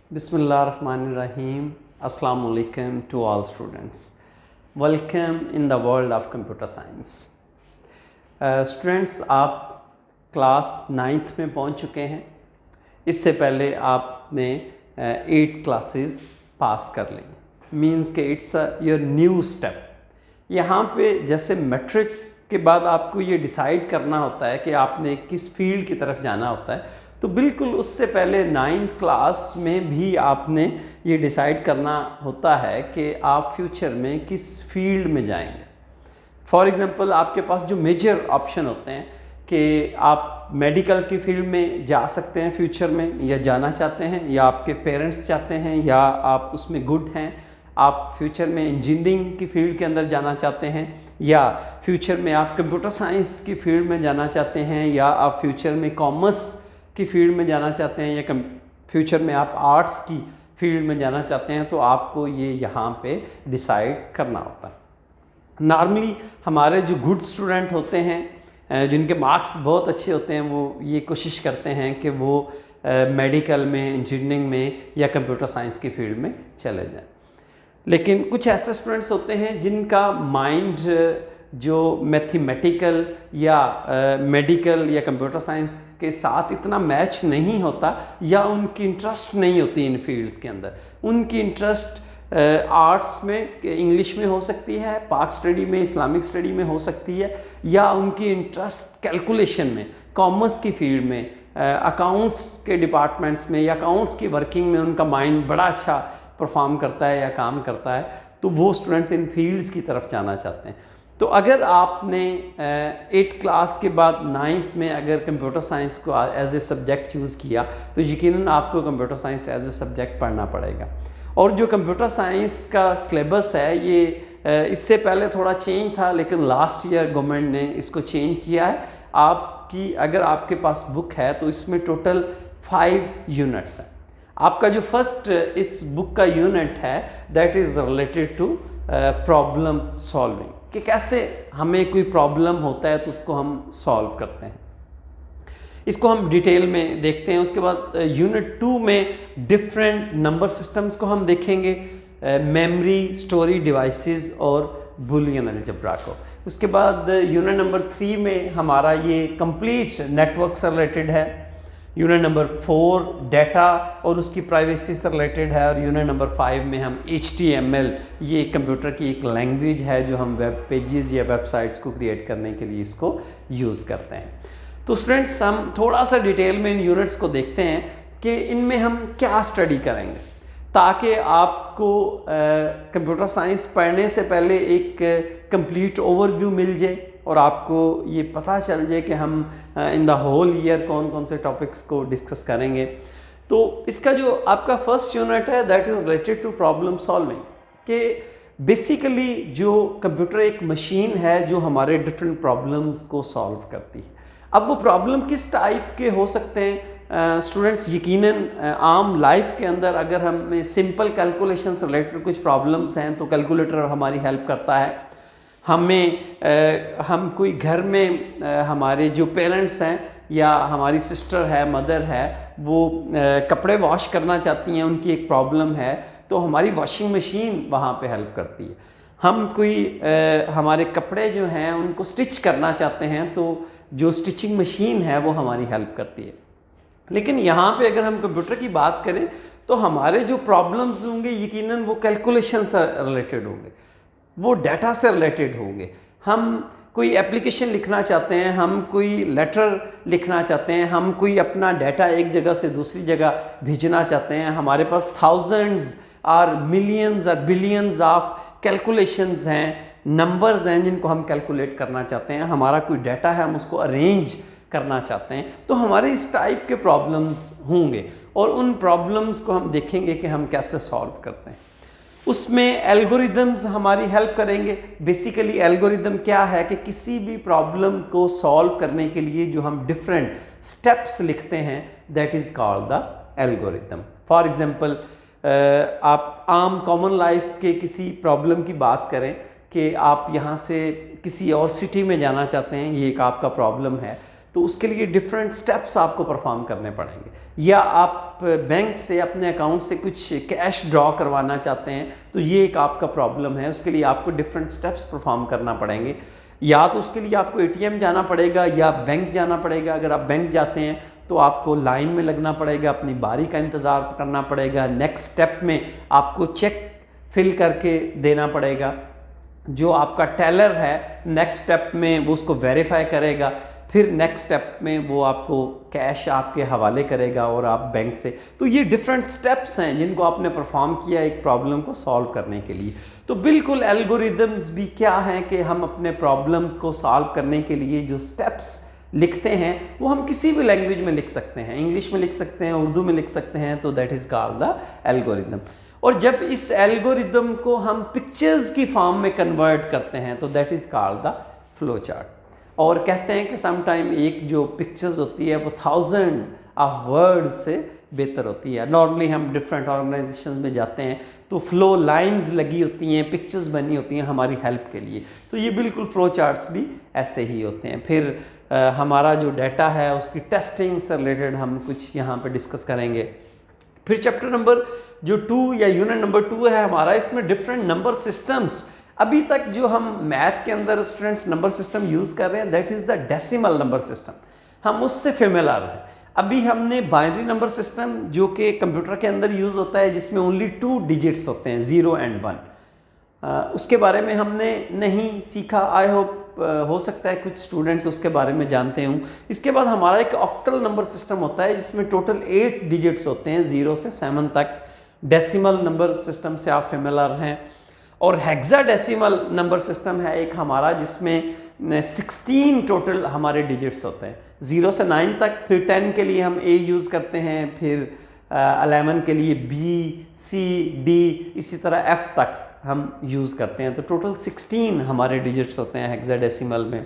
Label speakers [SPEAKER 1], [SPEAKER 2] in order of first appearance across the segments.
[SPEAKER 1] Bismillahirrahmanirrahim. Assalamu alaikum to all students. Welcome in the world of computer science. Students आप class 9th में पहुंच चुके हैं। इससे पहले आपने 8 क्लासेस पास कर ली, मीन्स के इट्स योर न्यू स्टेप। यहाँ पे जैसे मैट्रिक के बाद आपको ये डिसाइड करना होता है कि आपने किस फील्ड की तरफ जाना होता है, तो बिल्कुल उससे पहले 9th क्लास में भी आपने ये डिसाइड करना होता है कि आप फ्यूचर में किस फील्ड में जाएंगे। फॉर एग्ज़ाम्पल आपके पास जो मेजर ऑप्शन होते हैं कि आप मेडिकल की फील्ड में जा सकते हैं फ्यूचर में, या जाना चाहते हैं, या आपके पेरेंट्स चाहते हैं, या आप उसमें गुड हैं, आप फ्यूचर में इंजीनियरिंग की फील्ड के अंदर जाना चाहते हैं, या फ्यूचर में आप कंप्यूटर साइंस की फील्ड में जाना चाहते हैं, या आप फ्यूचर में कॉमर्स की फील्ड में जाना चाहते हैं, या फ्यूचर में आप आर्ट्स की फील्ड में जाना चाहते हैं, तो आपको ये यहाँ पे डिसाइड करना होता है। नॉर्मली हमारे जो गुड स्टूडेंट होते हैं, जिनके मार्क्स बहुत अच्छे होते हैं, वो ये कोशिश करते हैं कि वो मेडिकल में, इंजीनियरिंग में या कंप्यूटर साइंस की फील्ड में चले जाएं। लेकिन कुछ ऐसे स्टूडेंट्स होते हैं जिनका माइंड जो मैथमेटिकल या मेडिकल या कंप्यूटर साइंस के साथ इतना मैच नहीं होता, या उनकी इंटरेस्ट नहीं होती इन फील्ड्स के अंदर। उनकी इंटरेस्ट आर्ट्स में, इंग्लिश में हो सकती है, पाक स्टडी में, इस्लामिक स्टडी में हो सकती है, या उनकी इंटरेस्ट कैलकुलेशन में, कॉमर्स की फील्ड में, अकाउंट्स के डिपार्टमेंट्स में या अकाउंट्स की वर्किंग में उनका माइंड बड़ा अच्छा परफॉर्म करता है या काम करता है, तो वो स्टूडेंट्स इन फील्ड्स की तरफ जाना चाहते हैं। तो अगर आपने 8 क्लास के बाद 9th में अगर कंप्यूटर साइंस को एज ए सब्जेक्ट चूज़ किया, तो यकीनन आपको computer science as a subject पढ़ना पड़ेगा। और जो कंप्यूटर साइंस का सिलेबस है, ये इससे पहले थोड़ा चेंज था, लेकिन लास्ट ईयर गवर्नमेंट ने इसको चेंज किया है। आपकी अगर आपके पास बुक है तो इसमें टोटल 5 यूनिट्स हैं। आपका जो फर्स्ट इस बुक का यूनिट है that is related to problem solving, कि कैसे हमें कोई प्रॉब्लम होता है तो उसको हम सॉल्व करते हैं। इसको हम डिटेल में देखते हैं। उसके बाद यूनिट 2 में डिफरेंट नंबर सिस्टम्स को हम देखेंगे, मेमोरी, स्टोरी डिवाइसेस और बुलियन अलजेब्रा को। उसके बाद यूनिट नंबर 3 में हमारा ये कंप्लीट नेटवर्क से रिलेटेड है। यूनिट नंबर 4 डाटा और उसकी प्राइवेसी से रिलेटेड है। और यूनिट नंबर 5 में हम HTML, ये कंप्यूटर की एक लैंग्वेज है जो हम वेब पेजेस या वेबसाइट्स को क्रिएट करने के लिए इसको यूज़ करते हैं। तो स्टूडेंट्स, हम थोड़ा सा डिटेल में इन यूनिट्स को देखते हैं कि इनमें हम क्या स्टडी करेंगे, ताकि आपको कंप्यूटर साइंस पढ़ने से पहले एक कंप्लीट ओवरव्यू मिल जाए और आपको ये पता चल जाए कि हम इन द होल ईयर कौन कौन से टॉपिक्स को डिस्कस करेंगे। तो इसका जो आपका फर्स्ट यूनिट है that is related to problem solving, कि बेसिकली जो कंप्यूटर एक मशीन है जो हमारे डिफरेंट प्रॉब्लम्स को सॉल्व करती है। अब वो प्रॉब्लम किस टाइप के हो सकते हैं स्टूडेंट्स, यकीनन आम लाइफ के अंदर अगर हमें सिंपल कैलकुलेशन से रिलेटेड कुछ प्रॉब्लम्स हैं तो कैलकुलेटर हमारी हेल्प करता है। हम कोई घर में हमारे जो पेरेंट्स हैं या हमारी सिस्टर है, मदर है, वो कपड़े वॉश करना चाहती हैं, उनकी एक प्रॉब्लम है, तो हमारी वॉशिंग मशीन वहाँ पे हेल्प करती है। हम कोई हमारे कपड़े जो हैं उनको स्टिच करना चाहते हैं, तो जो स्टिचिंग मशीन है वो हमारी हेल्प करती है। लेकिन यहाँ पे अगर हम कंप्यूटर की बात करें तो हमारे जो प्रॉब्लम्स होंगे यकीनन वो कैलकुलेशन से रिलेटेड होंगे, वो डाटा से रिलेटेड होंगे। हम कोई एप्लीकेशन लिखना चाहते हैं, हम कोई लेटर लिखना चाहते हैं, हम कोई अपना डाटा एक जगह से दूसरी जगह भेजना चाहते हैं, हमारे पास थाउजेंड्स और मिलियंस और बिलियंस ऑफ कैलकुलेशंस हैं, नंबर्स हैं जिनको हम कैलकुलेट करना चाहते हैं, हमारा कोई डाटा है हम उसको अरेंज करना चाहते हैं, तो हमारे इस टाइप के प्रॉब्लम्स होंगे और उन प्रॉब्लम्स को हम देखेंगे कि हम कैसे सॉल्व करते हैं। उसमें एल्गोरिदम्स हमारी हेल्प करेंगे। बेसिकली एल्गोरिदम क्या है कि किसी भी प्रॉब्लम को सॉल्व करने के लिए जो हम डिफरेंट स्टेप्स लिखते हैं that is called the algorithm. For example आप आम कॉमन लाइफ के किसी प्रॉब्लम की बात करें कि आप यहाँ से किसी और सिटी में जाना चाहते हैं, ये एक आपका प्रॉब्लम है, तो उसके लिए डिफरेंट स्टेप्स आपको परफॉर्म करने पड़ेंगे। या आप बैंक से अपने अकाउंट से कुछ कैश ड्रॉ करवाना चाहते हैं तो ये एक आपका प्रॉब्लम है, उसके लिए आपको डिफरेंट स्टेप्स परफॉर्म करना पड़ेंगे। या तो उसके लिए आपको एटीएम जाना पड़ेगा या बैंक जाना पड़ेगा। अगर आप बैंक जाते हैं तो आपको लाइन में लगना पड़ेगा, अपनी बारी का इंतज़ार करना पड़ेगा। नेक्स्ट स्टेप में आपको चेक फिल करके देना पड़ेगा। जो आपका टेलर है नेक्स्ट स्टेप में वो उसको वेरीफाई करेगा, फिर नेक्स्ट स्टेप में वो आपको कैश आपके हवाले करेगा और आप बैंक से। तो ये डिफरेंट स्टेप्स हैं जिनको आपने परफॉर्म किया एक प्रॉब्लम को सॉल्व करने के लिए। तो बिल्कुल एल्गोरिदम्स भी क्या हैं कि हम अपने प्रॉब्लम्स को सॉल्व करने के लिए जो स्टेप्स लिखते हैं वो हम किसी भी लैंग्वेज में लिख सकते हैं, इंग्लिश में लिख सकते हैं, उर्दू में लिख सकते हैं, तो that is called the algorithm. और जब इस एल्गोरिदम को हम पिक्चर्स की फॉर्म में कन्वर्ट करते हैं तो that is called the flow chart. और कहते हैं कि समटाइम एक जो पिक्चर्स होती है वो 1000 ऑफ वर्ड से बेहतर होती है। नॉर्मली हम डिफरेंट ऑर्गेनाइजेशंस में जाते हैं तो फ्लो लाइंस लगी होती हैं, पिक्चर्स बनी होती हैं हमारी हेल्प के लिए। तो ये बिल्कुल फ्लो चार्ट्स भी ऐसे ही होते हैं। फिर हमारा जो डाटा है उसकी टेस्टिंग से रिलेटेड हम कुछ यहाँ पे डिस्कस करेंगे। फिर चैप्टर नंबर जो 2 या यूनिट नंबर 2 है हमारा, इसमें डिफरेंट नंबर सिस्टम्स। अभी तक जो हम मैथ के अंदर स्टूडेंट्स नंबर सिस्टम यूज़ कर रहे हैं that is the decimal number system, हम उससे फेमिलर हैं। अभी हमने बाइनरी नंबर सिस्टम जो कि कंप्यूटर के अंदर यूज़ होता है जिसमें ओनली 2 डिजिट्स होते हैं 0 and 1, उसके बारे में हमने नहीं सीखा। आई होप हो सकता है कुछ स्टूडेंट्स उसके बारे में जानते हों। इसके बाद हमारा एक ऑक्टल नंबर सिस्टम होता है जिसमें टोटल 8 डिजिट्स होते हैं 0 से 7 तक। डेसिमल नंबर सिस्टम से आप फेमिलर हैं। और हेक्साडेसिमल नंबर सिस्टम है एक हमारा जिसमें 16 टोटल हमारे डिजिट्स होते हैं 0 से 9 तक। फिर 10 के लिए हम A यूज़ करते हैं, फिर 11 के लिए B, C, D, इसी तरह F तक हम यूज़ करते हैं। तो टोटल 16 हमारे डिजिट्स होते हैं हेक्साडेसिमल में।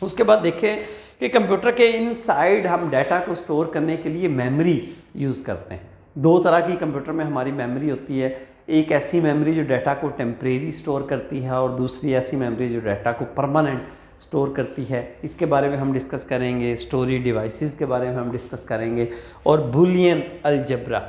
[SPEAKER 1] उसके बाद देखें कि कंप्यूटर के इनसाइड हम डाटा को स्टोर करने के लिए मेमोरी यूज़ करते हैं। 2 तरह की कंप्यूटर में हमारी मेमोरी होती है, एक ऐसी मेमोरी जो डाटा को टेम्परेरी स्टोर करती है और दूसरी ऐसी मेमोरी जो डाटा को परमानेंट स्टोर करती है। इसके बारे में हम डिस्कस करेंगे। स्टोरी डिवाइसेस के बारे में हम डिस्कस करेंगे और बुलियन अलजेब्रा,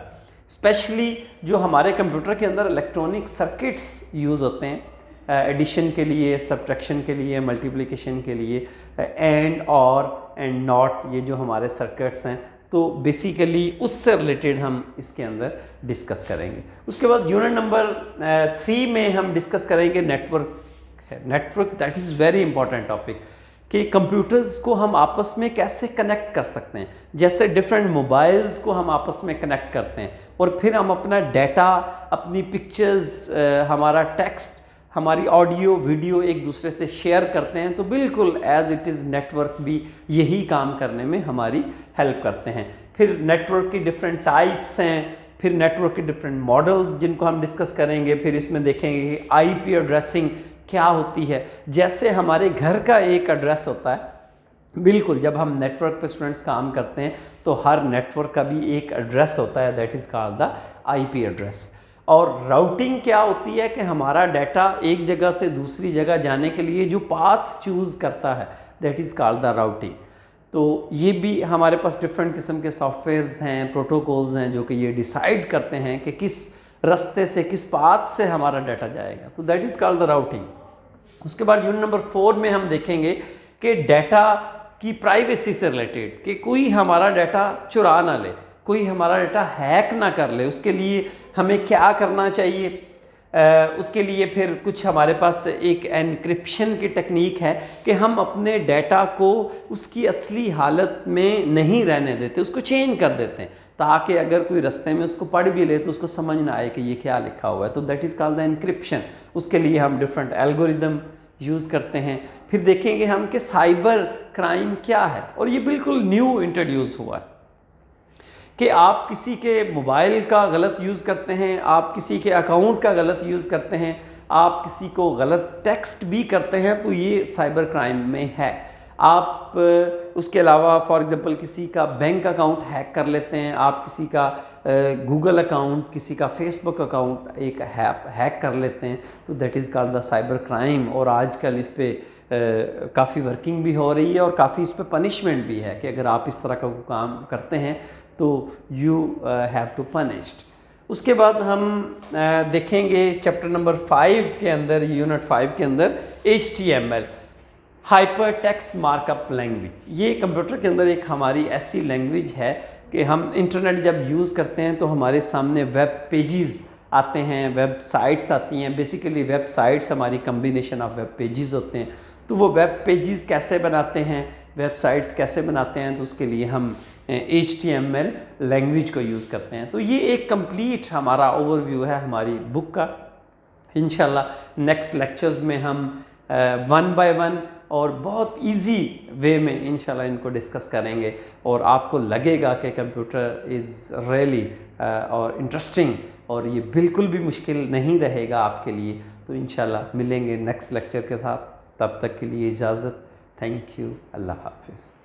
[SPEAKER 1] स्पेशली जो हमारे कंप्यूटर के अंदर इलेक्ट्रॉनिक सर्किट्स यूज़ होते हैं एडिशन के लिए, सब्ट्रैक्शन के लिए, मल्टीप्लिकेशन के लिए, एंड और एंड नॉट, ये जो हमारे सर्किट्स हैं तो बेसिकली उससे रिलेटेड हम इसके अंदर डिस्कस करेंगे। उसके बाद यूनिट नंबर 3 में हम डिस्कस करेंगे नेटवर्क है। Network that is very important topic कि कंप्यूटर्स को हम आपस में कैसे कनेक्ट कर सकते हैं। जैसे डिफरेंट मोबाइल्स को हम आपस में कनेक्ट करते हैं और फिर हम अपना डाटा, अपनी पिक्चर्स, हमारा टेक्स्ट, हमारी ऑडियो वीडियो एक दूसरे से शेयर करते हैं। तो बिल्कुल एज इट इज़ नेटवर्क भी यही काम करने में हमारी हेल्प करते हैं। फिर नेटवर्क की डिफरेंट टाइप्स हैं, फिर नेटवर्क के डिफरेंट मॉडल्स जिनको हम डिस्कस करेंगे। फिर इसमें देखेंगे कि आईपी एड्रेसिंग क्या होती है। जैसे हमारे घर का एक एड्रेस होता है, बिल्कुल जब हम नेटवर्क पे स्टूडेंट्स काम करते हैं तो हर नेटवर्क का भी एक एड्रेस होता है, that is called the IP address. और राउटिंग क्या होती है कि हमारा डाटा एक जगह से दूसरी जगह जाने के लिए जो पाथ चूज़ करता है that is called the routing. तो ये भी हमारे पास डिफरेंट किस्म के सॉफ्टवेयर्स हैं, प्रोटोकॉल्स हैं जो कि ये डिसाइड करते हैं कि किस रास्ते से, किस पाथ से हमारा डाटा जाएगा। तो that is called the routing. उसके बाद यूनिट नंबर 4 में हम देखेंगे कि डाटा की प्राइवेसी से रिलेटेड, कि कोई हमारा डाटा चुरा ना ले, कोई हमारा डाटा हैक ना कर ले, उसके लिए हमें क्या करना चाहिए। उसके लिए फिर कुछ हमारे पास एक एनक्रिप्शन की टेक्निक है कि हम अपने डाटा को उसकी असली हालत में नहीं रहने देते, उसको चेंज कर देते हैं ताकि अगर कोई रास्ते में उसको पढ़ भी ले तो उसको समझ ना आए कि ये क्या लिखा हुआ है। तो that is called the encryption. उसके लिए हम डिफरेंट एल्गोरिदम यूज़ करते हैं। फिर देखेंगे हम कि साइबर क्राइम क्या है, और ये बिल्कुल न्यू इंट्रोड्यूस हुआ है कि आप किसी के मोबाइल का गलत यूज़ करते हैं, आप किसी के अकाउंट का गलत यूज़ करते हैं, आप किसी को गलत टेक्स्ट भी करते हैं, तो ये साइबर क्राइम में है। आप उसके अलावा फॉर एग्जांपल किसी का बैंक अकाउंट हैक कर लेते हैं, आप किसी का गूगल अकाउंट, किसी का फेसबुक अकाउंट एक हैक कर लेते हैं, तो that is called the cyber crime. और आजकल इस पर काफ़ी वर्किंग भी हो रही है और काफ़ी इस पर पनिशमेंट भी है कि अगर आप इस तरह का कोई काम करते हैं तो यू हैव टू पनिश्ड। उसके बाद हम देखेंगे चैप्टर नंबर 5 के अंदर, यूनिट 5 के अंदर HTML, hyper text markup language. ये कंप्यूटर के अंदर एक हमारी ऐसी लैंग्वेज है कि हम इंटरनेट जब यूज़ करते हैं तो हमारे सामने वेब पेजेस आते हैं, वेबसाइट्स आती हैं। बेसिकली वेबसाइट्स हमारी कम्बिनेशन ऑफ वेब पेजेस होते हैं। तो वो वेब पेजेस कैसे बनाते हैं, वेबसाइट्स कैसे बनाते हैं, तो उसके लिए हम HTML लैंग्वेज को यूज़ करते हैं। तो ये एक कंप्लीट हमारा ओवरव्यू है हमारी बुक का। इंशाल्लाह नेक्स्ट लेक्चर्स में हम वन बाय वन और बहुत इजी वे में इंशाल्लाह इनको डिस्कस करेंगे और आपको लगेगा कि कंप्यूटर इज़ रियली और इंटरेस्टिंग और ये बिल्कुल भी मुश्किल नहीं रहेगा आपके लिए। तो इंशाल्लाह मिलेंगे नेक्स्ट लेक्चर के साथ, तब तक के लिए इजाज़त। थैंक यू, अल्लाह हाफिज़।